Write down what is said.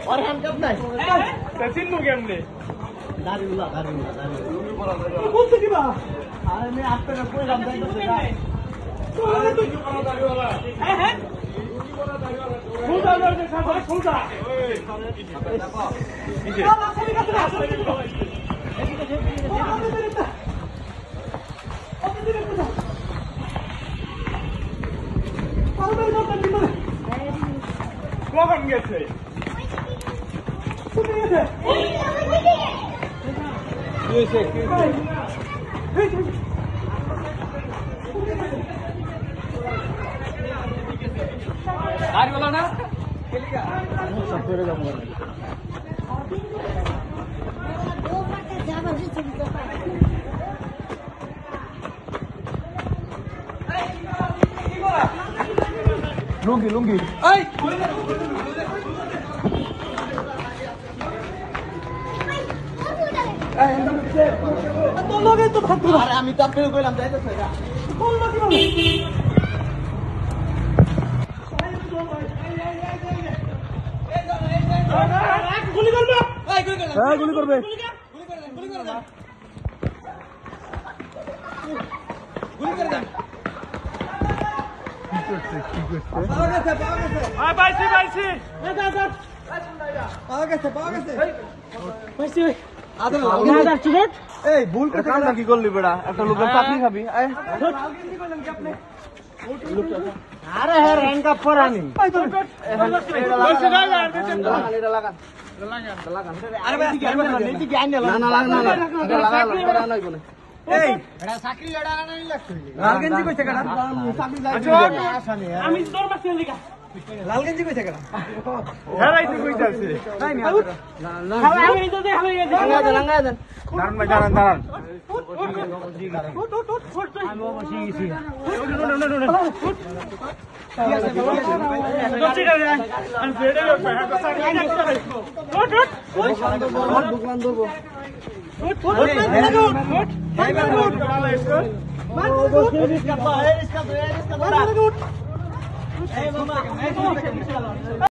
और हैंडकप नहीं सचिन नु गेम ने दारुला बोलते की बा अरे मैं आप पे कोई काम नहीं करता तो तू क्यों बना दारुला है खुदा दर देखा खुदा नीचे बाबा सभी का কখন গেছে গাড়িওয়ালা না লুঙ্গি লুঙ্গি আমি তো আপনাকে কইলাম যাইতেছে গুলি করবে গুলি করবে ভুল কাজটা কি করলি বেড়া একটা লোকের চাকরি খাবি আরে হ্যাঁ র্যাঙ্ক আপ করানি লাল গেঞ্জি কইছে কেন হেরাইতে কইতে আছে নাই না আমি তো দেখ লাঙ্গা দেন দাঁড়ান ভাই দাঁড়ান আমি বসে গেছি দোকান দেবো Hey mama,